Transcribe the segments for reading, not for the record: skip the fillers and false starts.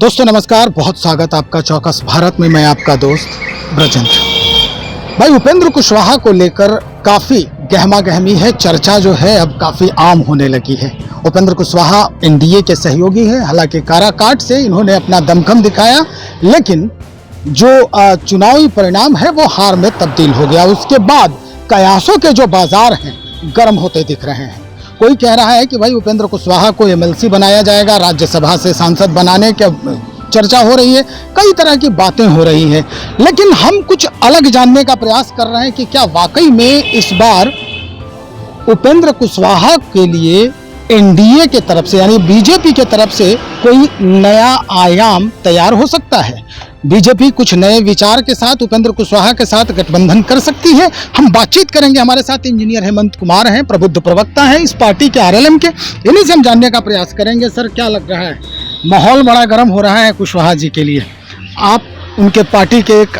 दोस्तों नमस्कार, बहुत स्वागत आपका चौकस भारत में। मैं आपका दोस्त ब्रजेंद्र। भाई उपेंद्र कुशवाहा को लेकर काफ़ी गहमा गहमी है, चर्चा जो है अब काफ़ी आम होने लगी है। उपेंद्र कुशवाहा एनडीए के सहयोगी हैं, हालांकि काराकाट से इन्होंने अपना दमखम दिखाया, लेकिन जो चुनावी परिणाम है वो हार में तब्दील हो गया। उसके बाद कयासों के जो बाजार हैं गर्म होते दिख रहे हैं। कोई कह रहा है कि भाई उपेंद्र कुशवाहा को एमएलसी बनाया जाएगा, राज्यसभा से सांसद बनाने की चर्चा हो रही है, कई तरह की बातें हो रही हैं। लेकिन हम कुछ अलग जानने का प्रयास कर रहे हैं कि क्या वाकई में इस बार उपेंद्र कुशवाहा के लिए एनडीए के तरफ से यानी बीजेपी के तरफ से कोई नया आयाम तैयार हो सकता है। बीजेपी कुछ नए विचार के साथ उपेंद्र कुशवाहा के साथ गठबंधन कर सकती है। हम बातचीत करेंगे, हमारे साथ इंजीनियर हेमंत कुमार हैं, प्रबुद्ध प्रवक्ता हैं इस पार्टी के आरएलएम के, इन्हीं से हम जानने का प्रयास करेंगे। सर, क्या लग रहा है, माहौल बड़ा गर्म हो रहा है कुशवाहा जी के लिए? आप उनके पार्टी के एक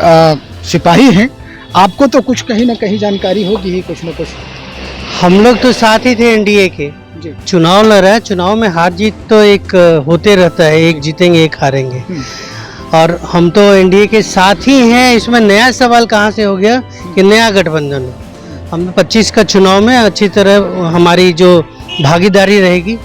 सिपाही हैं, आपको तो कुछ कहीं ना कहीं जानकारी होगी ही, कुछ न कुछ। हम लोग तो साथ ही थे एनडीए के, चुनाव लड़ रहा है, चुनाव में हार जीत तो एक होते रहता है, एक जीतेंगे एक हारेंगे, और हम तो एनडीए के साथ ही हैं। इसमें नया सवाल कहाँ से हो गया कि नया गठबंधन हो। हम 25 का चुनाव में अच्छी तरह हमारी जो भागीदारी रहेगी,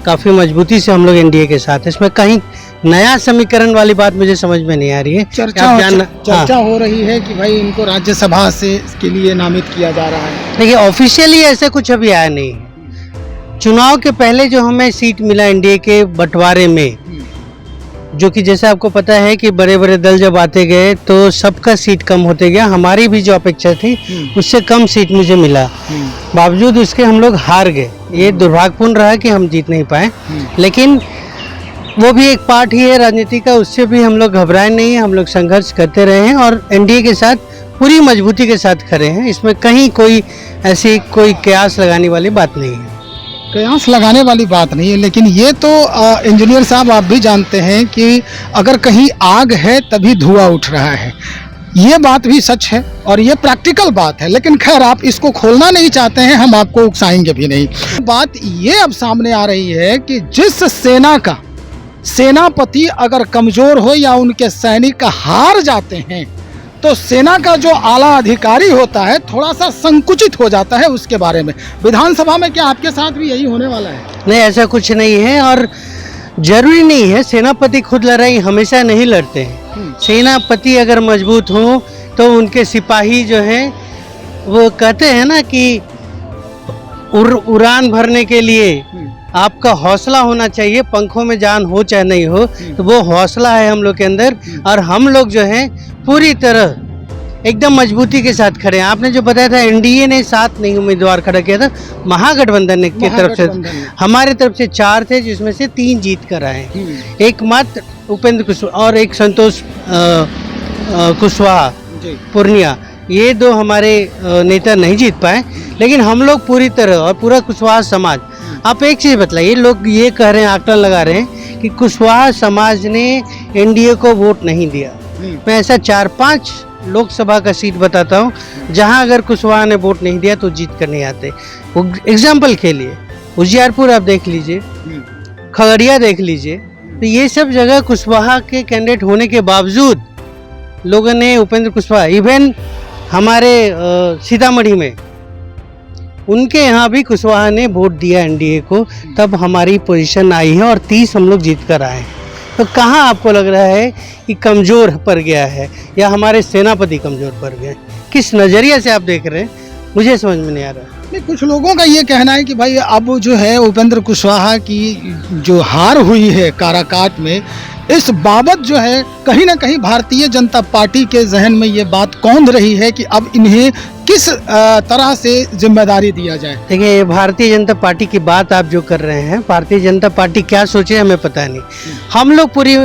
काफ़ी मजबूती से हम लोग एनडीए के साथ हैं। इसमें कहीं नया समीकरण वाली बात मुझे समझ में नहीं आ रही है। चर्चा हो रही है कि भाई इनको राज्यसभा से इसके लिए नामित किया जा रहा है। देखिए, ऑफिशियली ऐसा कुछ अभी आया नहीं है। चुनाव के पहले जो हमें सीट मिला एनडीए के बंटवारे में, जो कि जैसे आपको पता है कि बड़े बड़े दल जब आते गए तो सबका सीट कम होते गया, हमारी भी जो अपेक्षा थी उससे कम सीट मुझे मिला, बावजूद उसके हम लोग हार गए। ये दुर्भाग्यपूर्ण रहा कि हम जीत नहीं पाए, लेकिन वो भी एक पार्ट ही है राजनीति का, उससे भी हम लोग घबराए नहीं हैं। हम लोग संघर्ष करते रहे हैं और एनडीए के साथ पूरी मजबूती के साथ खड़े हैं। इसमें कहीं कोई ऐसी कोई कयास लगाने वाली बात नहीं है। कयास लगाने वाली बात नहीं है, लेकिन ये तो इंजीनियर साहब आप भी जानते हैं कि अगर कहीं आग है तभी धुआं उठ रहा है। ये बात भी सच है और ये प्रैक्टिकल बात है, लेकिन खैर आप इसको खोलना नहीं चाहते हैं, हम आपको उकसाएंगे भी नहीं। बात ये अब सामने आ रही है कि जिस सेना का सेनापति अगर कमजोर हो या उनके सैनिक हार जाते हैं तो सेना का जो आला अधिकारी होता है थोड़ा सा संकुचित हो जाता है। उसके बारे में विधानसभा में क्या आपके साथ भी यही होने वाला है? नहीं, ऐसा कुछ नहीं है और जरूरी नहीं है। सेनापति खुद लड़ाई हमेशा नहीं लड़ते हैं। सेनापति अगर मजबूत हो तो उनके सिपाही जो हैं वो कहते हैं ना कि उड़ान भरने के लिए आपका हौसला होना चाहिए, पंखों में जान हो चाहे नहीं हो, तो वो हौसला है हम लोग के अंदर। और हम लोग जो हैं पूरी तरह एकदम मजबूती के साथ खड़े हैं। आपने जो बताया था एनडीए ने 7 नहीं उम्मीदवार खड़ा किया था, महागठबंधन की तरफ से हमारे तरफ से 4 थे, जिसमें से 3 जीत कर आए। एक मात्र उपेंद्र कुशवाहा और एक संतोष कुशवाहा पूर्णिया, ये 2 हमारे नेता नहीं जीत पाए। लेकिन हम लोग पूरी तरह और पूरा कुशवाहा समाज, आप एक चीज़ बताइए, लोग ये कह रहे हैं, आकलन लगा रहे हैं कि कुशवाहा समाज ने एनडीए को वोट नहीं दिया। मैं ऐसा 4-5 लोकसभा का सीट बताता हूँ जहाँ अगर कुशवाहा ने वोट नहीं दिया तो जीत कर नहीं आते। एग्जाम्पल के लिए उजियारपुर आप देख लीजिए, खगड़िया देख लीजिए, तो ये सब जगह कुशवाहा के कैंडिडेट होने के बावजूद लोगों ने उपेंद्र कुशवाहा, इवन हमारे सीतामढ़ी में उनके यहाँ भी कुशवाहा ने वोट दिया एनडीए को, तब हमारी पोजीशन आई है और 30 हम लोग जीत कर आए हैं। तो कहाँ आपको लग रहा है कि कमज़ोर पड़ गया है या हमारे सेनापति कमज़ोर पड़ गए? किस नज़रिए से आप देख रहे हैं, मुझे समझ में नहीं आ रहा। नहीं, कुछ लोगों का ये कहना है कि भाई अब जो है उपेंद्र कुशवाहा की जो हार हुई है काराकाट में, इस बाबत जो है कहीं ना कहीं भारतीय जनता पार्टी के जहन में ये बात कौंध रही है कि अब इन्हें किस तरह से जिम्मेदारी दिया जाए। देखिए, भारतीय जनता पार्टी की बात आप जो कर रहे हैं, भारतीय जनता पार्टी क्या सोचे हमें पता नहीं। हम लोग पूरी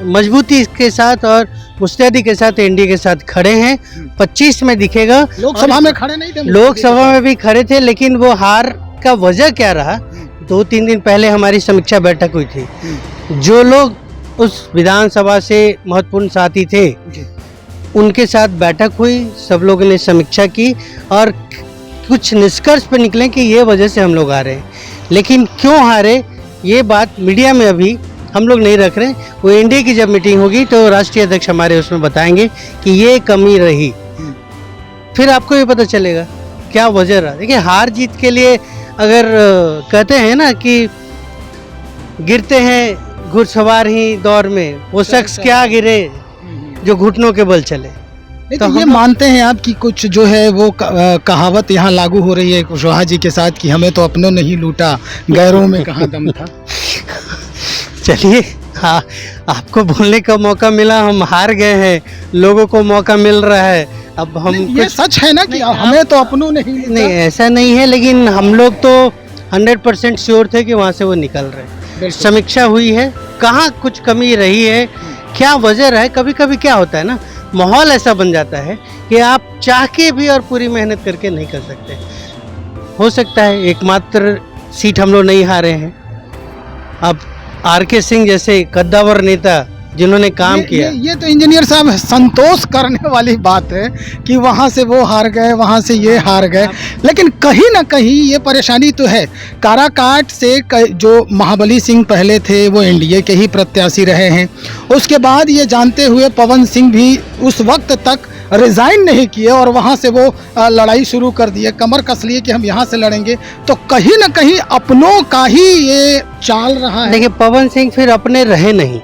मजबूती के साथ और मुस्तैदी के साथ एनडीए के साथ खड़े हैं। 25 में दिखेगा। लोकसभा में खड़े नहीं थे, लोकसभा में भी खड़े थे, लेकिन वो हार का वजह क्या रहा? 2-3 दिन पहले हमारी समीक्षा बैठक हुई थी। जो लोग उस विधानसभा से महत्वपूर्ण साथी थे उनके साथ बैठक हुई, सब लोगों ने समीक्षा की और कुछ निष्कर्ष पे निकले कि ये वजह से हम लोग हारे। लेकिन क्यों हारे ये बात मीडिया में अभी हम लोग नहीं रख रहे। वो एनडीए की जब मीटिंग होगी तो राष्ट्रीय अध्यक्ष हमारे उसमें बताएंगे कि ये कमी रही, फिर आपको ये पता चलेगा क्या वजह रहा। देखिए हार जीत के लिए अगर कहते हैं ना कि गिरते हैं घुड़सवार ही दौर में, वो शख्स क्या गिरे जो घुटनों के बल चले। नहीं तो ये मानते हैं आप कि कुछ जो है वो कहावत यहाँ लागू हो रही है कुशवाहा जी के साथ कि हमें तो अपनों ने ही लूटा, गैरों में कहाँ दम था। चलिए, हाँ, आपको बोलने का मौका मिला, हम हार गए हैं, लोगों को मौका मिल रहा है, अब हम ये सच है ना कि हमें तो अपनों ने ही लूटा। नहीं, ऐसा नहीं है, लेकिन हम लोग तो 100% श्योर थे कि वहाँ से वो निकल रहे। समीक्षा हुई है, कहाँ कुछ कमी रही है, क्या वजह रहा है। कभी कभी क्या होता है ना, माहौल ऐसा बन जाता है कि आप चाह के भी और पूरी मेहनत करके नहीं कर सकते। हो सकता है एकमात्र सीट हम लोग नहीं हारे हैं। अब आर.के. सिंह जैसे कद्दावर नेता जिन्होंने काम किया, ये तो इंजीनियर साहब संतोष करने वाली बात है कि वहाँ से वो हार गए, वहाँ से ये हार गए, लेकिन कहीं ना कहीं ये परेशानी तो है। काराकाट से जो महाबली सिंह पहले थे वो एनडीए के ही प्रत्याशी रहे हैं, उसके बाद ये जानते हुए पवन सिंह भी उस वक्त तक रिज़ाइन नहीं किए और वहाँ से वो लड़ाई शुरू कर दिए, कमर कस लिए कि हम यहाँ से लड़ेंगे। तो कहीं ना कहीं अपनों का ही ये चाल रहा है। देखिए पवन सिंह फिर अपने रहे नहीं,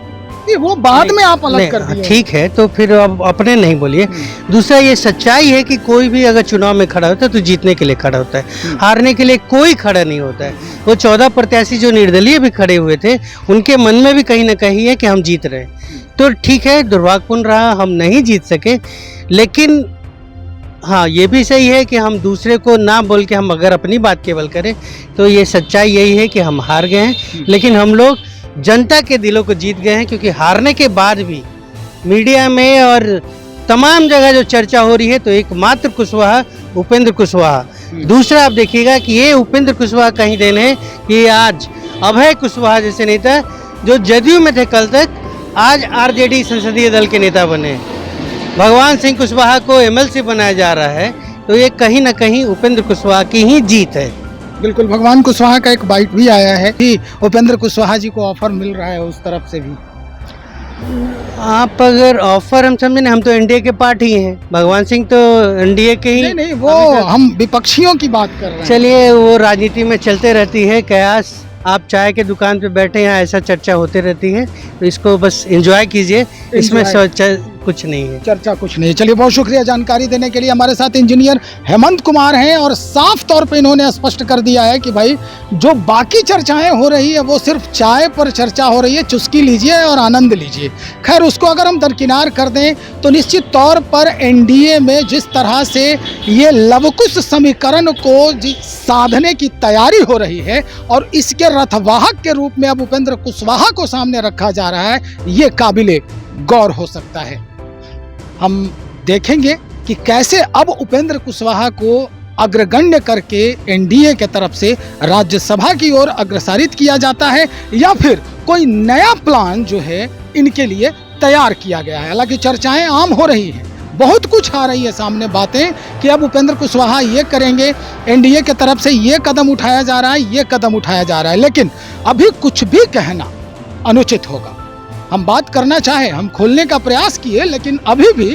वो बाद में आप अलग कर दिए। ठीक है, तो फिर अब अपने नहीं बोलिए। दूसरा ये सच्चाई है कि कोई भी अगर चुनाव में खड़ा होता है तो जीतने के लिए खड़ा होता है, हारने के लिए कोई खड़ा नहीं होता है। वो 14 प्रत्याशी जो निर्दलीय भी खड़े हुए थे, उनके मन में भी कहीं ना कहीं है कि हम जीत रहे हैं। तो ठीक है, दुर्भाग्यपूर्ण रहा, हम नहीं जीत सके, लेकिन हाँ ये भी सही है कि हम दूसरे को ना बोल के हम अगर अपनी बात केवल करें तो ये सच्चाई यही है कि हम हार गए हैं। लेकिन हम लोग जनता के दिलों को जीत गए हैं, क्योंकि हारने के बाद भी मीडिया में और तमाम जगह जो चर्चा हो रही है तो एकमात्र कुशवाहा उपेंद्र कुशवाहा। दूसरा आप देखिएगा कि ये उपेंद्र कुशवाहा का ही देन है कि आज अभय कुशवाहा जैसे नेता जो जदयू में थे कल तक, आज आरजेडी संसदीय दल के नेता बने। भगवान सिंह कुशवाहा को एमएलसी बनाया जा रहा है, तो ये कहीं ना कहीं उपेंद्र कुशवाहा की ही जीत है। बिल्कुल, भगवान कुशवाहा का एक बाइट भी आया है कि उपेंद्र कुशवाहा जी को ऑफर मिल रहा है उस तरफ से भी। आप अगर ऑफर हम समझे, हम तो एनडीए के पार्ट ही हैं, भगवान सिंह तो एनडीए के ही नहीं, वो हम विपक्षियों की बात कर रहे हैं। चलिए, वो राजनीति में चलते रहती है कयास। आप चाय के दुकान पे बैठे हैं, ऐसा चर्चा होती रहती है, तो इसको बस एंजॉय कीजिए, इसमें कुछ नहीं है, चर्चा कुछ नहीं है। चलिए, बहुत शुक्रिया जानकारी देने के लिए। हमारे साथ इंजीनियर हेमंत कुमार हैं और साफ तौर पे इन्होंने स्पष्ट कर दिया है कि भाई जो बाकी चर्चाएं हो रही है वो सिर्फ चाय पर चर्चा हो रही है, चुस्की लीजिए और आनंद लीजिए। खैर, उसको अगर हम दरकिनार कर दें तो निश्चित तौर पर एनडीए में जिस तरह से ये लवकुश समीकरण को साधने की तैयारी हो रही है और इसके रथवाहक के रूप में अब उपेंद्र कुशवाहा को सामने रखा जा रहा है, ये काबिले गौर हो सकता है। हम देखेंगे कि कैसे अब उपेंद्र कुशवाहा को अग्रगण्य करके एनडीए के तरफ से राज्यसभा की ओर अग्रसारित किया जाता है या फिर कोई नया प्लान जो है इनके लिए तैयार किया गया है। हालांकि चर्चाएं आम हो रही हैं, बहुत कुछ आ रही है सामने बातें कि अब उपेंद्र कुशवाहा ये करेंगे, एनडीए के तरफ से ये कदम उठाया जा रहा है, ये कदम उठाया जा रहा है, लेकिन अभी कुछ भी कहना अनुचित होगा। हम बात करना चाहे, हम खोलने का प्रयास किए, लेकिन अभी भी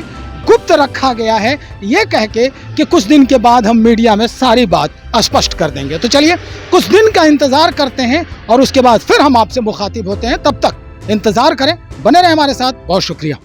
गुप्त रखा गया है ये कह के कि कुछ दिन के बाद हम मीडिया में सारी बात स्पष्ट कर देंगे। तो चलिए कुछ दिन का इंतजार करते हैं और उसके बाद फिर हम आपसे मुखातिब होते हैं। तब तक इंतजार करें, बने रहें हमारे साथ। बहुत शुक्रिया।